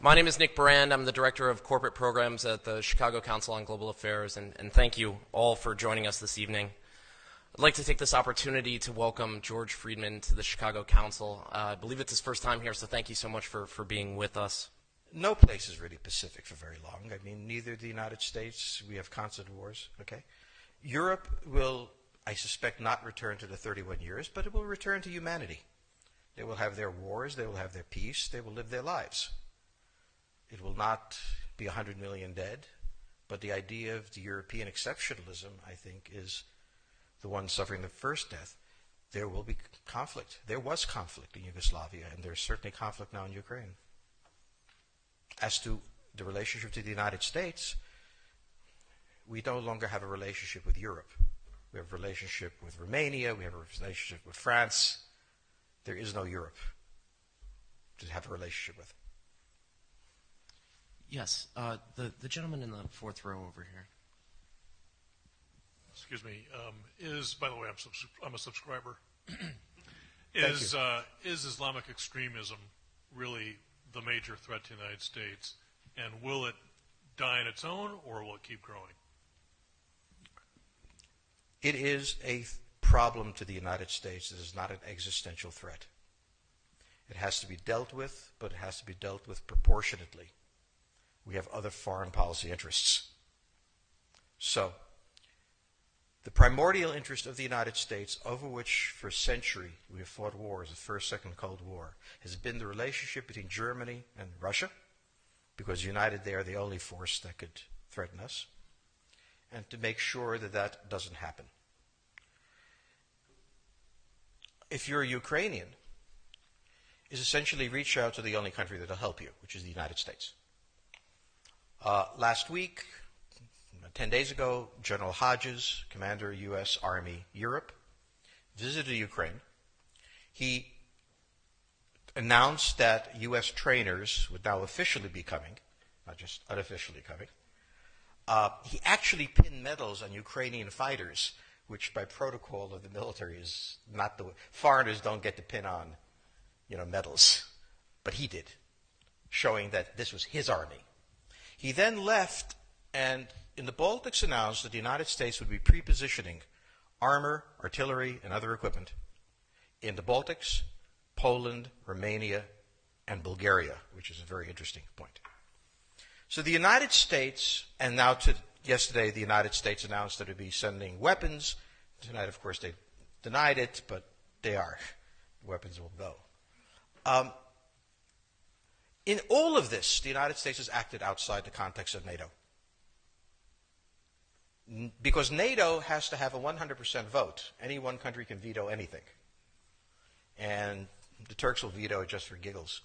My name is Nick Brand. I'm the Director of Corporate Programs at the Chicago Council on Global Affairs, and thank you all for joining us this evening. I'd like to take this opportunity to welcome George Friedman to the Chicago Council. I believe it's his first time here, so thank you so much for being with us. No place is really Pacific for very long. I mean, neither the United States, we have constant wars, okay? Europe will, I suspect, not return to the 31 years, but it will return to humanity. They will have their wars, they will have their peace, they will live their lives. It will not be 100 million dead, but the idea of the European exceptionalism, I think, is the one suffering the first death. There will be conflict. There was conflict in Yugoslavia, and there's certainly conflict now in Ukraine. As to the relationship to the United States, we no longer have a relationship with Europe. We have a relationship with Romania, we have a relationship with France. There is no Europe to have a relationship with. Yes, the gentleman in the fourth row over here. Excuse me. By the way, I'm a subscriber. Is Islamic extremism really the major threat to the United States, and will it die on its own, or will it keep growing? It is a problem to the United States. It is not an existential threat. It has to be dealt with, but it has to be dealt with proportionately. We have other foreign policy interests. So, the primordial interest of the United States, over which for a century we have fought wars, the First, Second Cold War, has been the relationship between Germany and Russia, because united they are the only force that could threaten us, and to make sure that that doesn't happen. If you're a Ukrainian, is essentially reach out to the only country that will help you, which is the United States. Last week, 10 days ago, General Hodges, Commander U.S. Army Europe, visited Ukraine. He announced that U.S. trainers would now officially be coming, not just unofficially coming. He actually pinned medals on Ukrainian fighters, which by protocol of the military is not the way. Foreigners don't get to pin on, medals. But he did, showing that this was his army. He then left and in the Baltics announced that the United States would be pre-positioning armor, artillery, and other equipment in the Baltics, Poland, Romania, and Bulgaria, which is a very interesting point. So the United States, and now yesterday the United States announced that it would be sending weapons. Tonight, of course, they denied it, but they are. The weapons will go. In all of this, the United States has acted outside the context of NATO. Because NATO has to have a 100% vote. Any one country can veto anything. And the Turks will veto it just for giggles.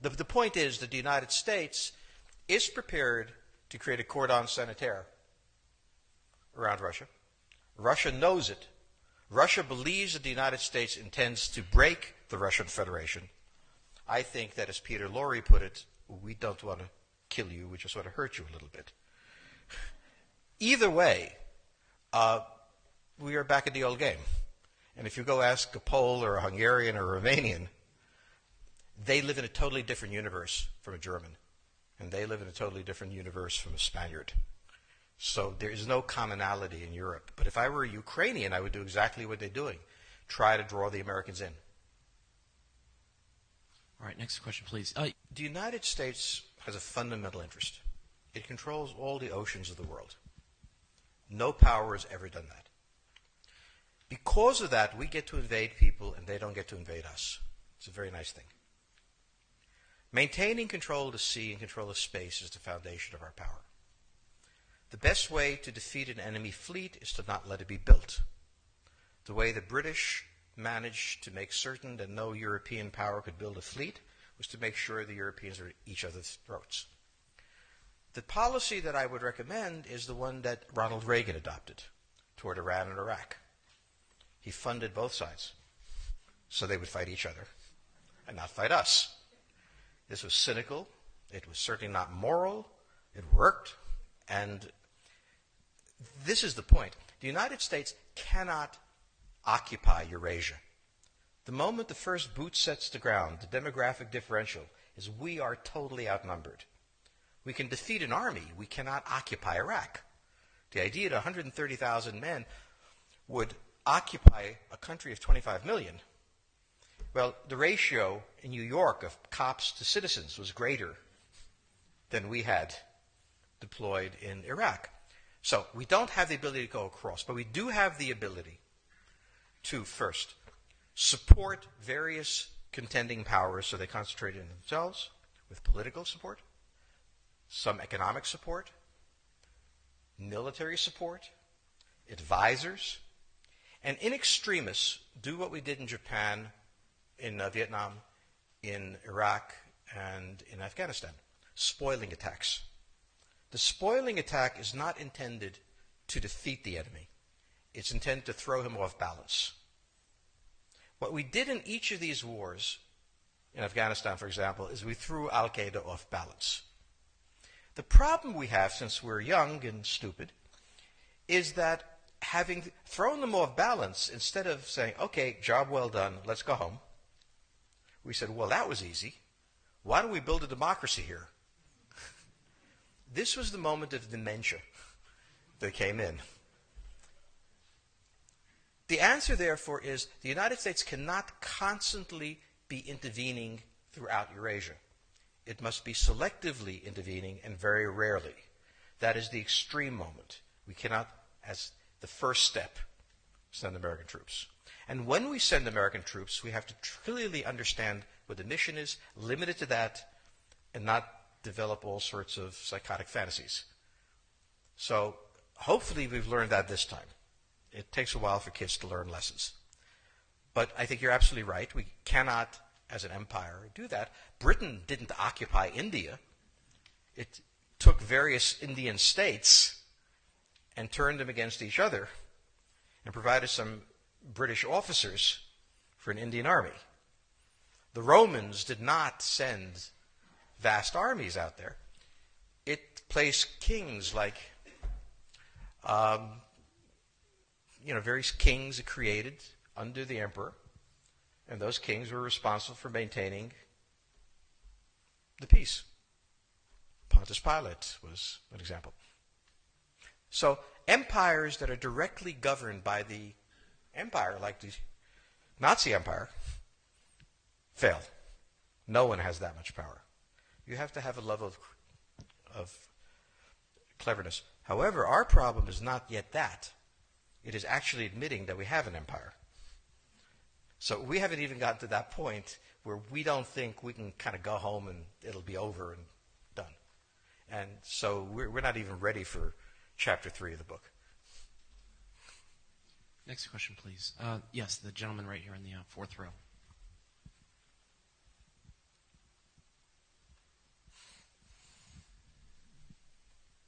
The point is that the United States is prepared to create a cordon sanitaire around Russia. Russia knows it. Russia believes that the United States intends to break the Russian Federation. I think that, as Peter Lorre put it, we don't want to kill you, we just want to hurt you a little bit. Either way, we are back at the old game. And if you go ask a Pole or a Hungarian or a Romanian, they live in a totally different universe from a German. And they live in a totally different universe from a Spaniard. So there is no commonality in Europe. But if I were a Ukrainian, I would do exactly what they're doing. Try to draw the Americans in. All right, next question, please. The United States has a fundamental interest. It controls all the oceans of the world. No power has ever done that. Because of that, we get to invade people and they don't get to invade us. It's a very nice thing. Maintaining control of the sea and control of space is the foundation of our power. The best way to defeat an enemy fleet is to not let it be built. The way the British managed to make certain that no European power could build a fleet was to make sure the Europeans are at each other's throats. The policy that I would recommend is the one that Ronald Reagan adopted toward Iran and Iraq. He funded both sides so they would fight each other and not fight us. This was cynical. It was certainly not moral. It worked. And this is the point. The United States cannot occupy Eurasia. The moment the first boot sets the ground, the demographic differential is we are totally outnumbered. We can defeat an army. We cannot occupy Iraq. The idea that 130,000 men would occupy a country of 25 million, well, the ratio in New York of cops to citizens was greater than we had deployed in Iraq. So we don't have the ability to go across, but we do have the ability to, first, support various contending powers so they concentrate in themselves with political support, some economic support, military support, advisors, and in extremis, do what we did in Japan, in Vietnam, in Iraq, and in Afghanistan, spoiling attacks. The spoiling attack is not intended to defeat the enemy. It's intended to throw him off balance. What we did in each of these wars, in Afghanistan, for example, is we threw Al-Qaeda off balance. The problem we have, since we're young and stupid, is that having thrown them off balance, instead of saying, okay, job well done, let's go home, we said, well, that was easy. Why don't we build a democracy here? This was the moment of dementia that came in. The answer, therefore, is the United States cannot constantly be intervening throughout Eurasia. It must be selectively intervening and very rarely. That is the extreme moment. We cannot, as the first step, send American troops. And when we send American troops, we have to clearly understand what the mission is, limit it to that, and not develop all sorts of psychotic fantasies. So hopefully we've learned that this time. It takes a while for kids to learn lessons. But I think you're absolutely right. We cannot, as an empire, do that. Britain didn't occupy India. It took various Indian states and turned them against each other and provided some British officers for an Indian army. The Romans did not send vast armies out there. It placed kings like, various kings it created under the emperor, and those kings were responsible for maintaining the peace. Pontius Pilate was an example. So empires that are directly governed by the empire, like the Nazi Empire, fail. No one has that much power. You have to have a level of cleverness. However, our problem is not yet that. It is actually admitting that we have an empire. So we haven't even gotten to that point where we don't think we can kind of go home and it'll be over and done. And so we're not even ready for chapter 3 of the book. Next question, please. Yes, the gentleman right here in the fourth row.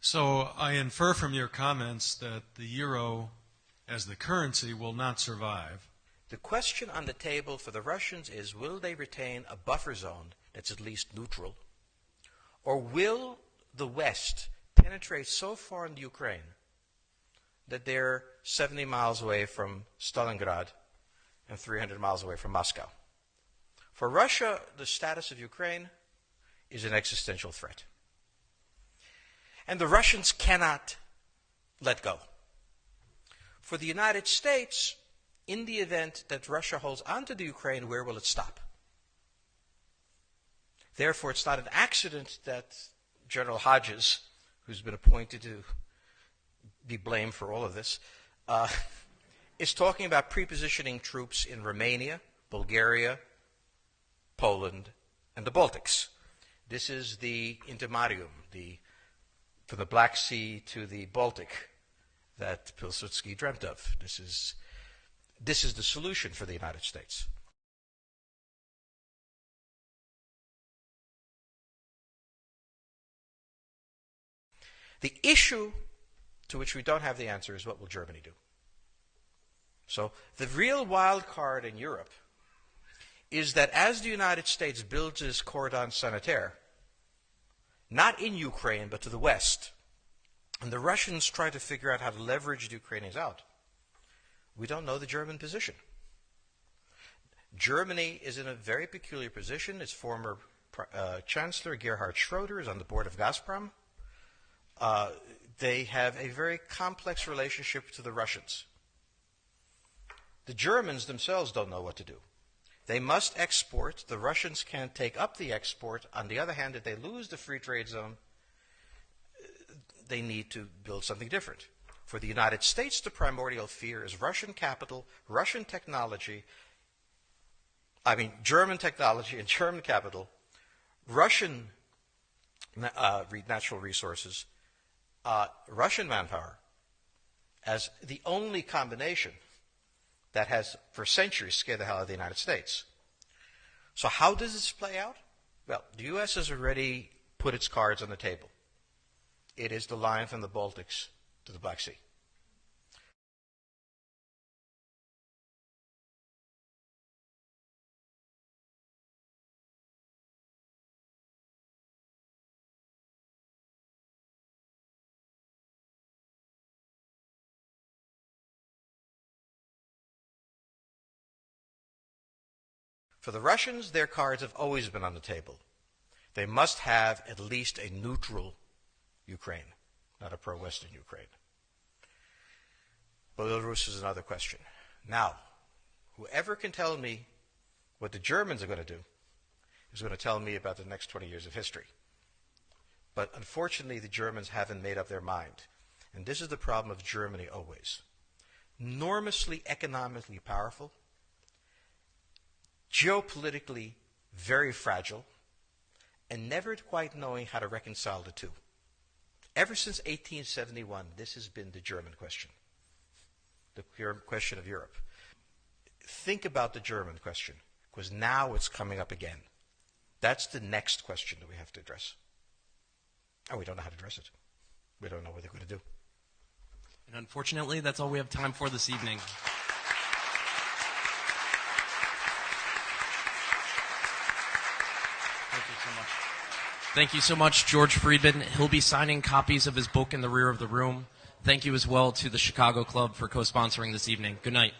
So I infer from your comments that the euro as the currency will not survive. The question on the table for the Russians is, will they retain a buffer zone that's at least neutral? Or will the West penetrate so far into Ukraine that they're 70 miles away from Stalingrad and 300 miles away from Moscow? For Russia, the status of Ukraine is an existential threat. And the Russians cannot let go. For the United States, in the event that Russia holds onto the Ukraine, where will it stop? Therefore, it's not an accident that General Hodges, who's been appointed to be blamed for all of this, is talking about prepositioning troops in Romania, Bulgaria, Poland, and the Baltics. This is the intermarium, from the Black Sea to the Baltic, that Pilsudski dreamt of. This is the solution for the United States. The issue to which we don't have the answer is, what will Germany do? So the real wild card in Europe is that as the United States builds its cordon sanitaire, not in Ukraine, but to the west, and the Russians try to figure out how to leverage the Ukrainians out, we don't know the German position. Germany is in a very peculiar position. Its former Chancellor Gerhard Schroeder is on the board of Gazprom. They have a very complex relationship to the Russians. The Germans themselves don't know what to do. They must export. The Russians can't take up the export. On the other hand, if they lose the free trade zone, they need to build something different. For the United States, the primordial fear is Russian capital, Russian technology, German technology and German capital, Russian natural resources, Russian manpower, as the only combination that has, for centuries, scared the hell out of the United States. So how does this play out? Well, the U.S. has already put its cards on the table. It is the line from the Baltics to the Black Sea. For the Russians, their cards have always been on the table. They must have at least a neutral Ukraine, not a pro-Western Ukraine. Belarus is another question. Now, whoever can tell me what the Germans are going to do is going to tell me about the next 20 years of history. But unfortunately, the Germans haven't made up their mind. And this is the problem of Germany always. Enormously economically powerful, geopolitically very fragile, and never quite knowing how to reconcile the two. Ever since 1871, this has been the German question, the question of Europe. Think about the German question, because now it's coming up again. That's the next question that we have to address. And we don't know how to address it. We don't know what they're going to do. And unfortunately, that's all we have time for this evening. Thank you so much, George Friedman. He'll be signing copies of his book in the rear of the room. Thank you as well to the Chicago Club for co-sponsoring this evening. Good night.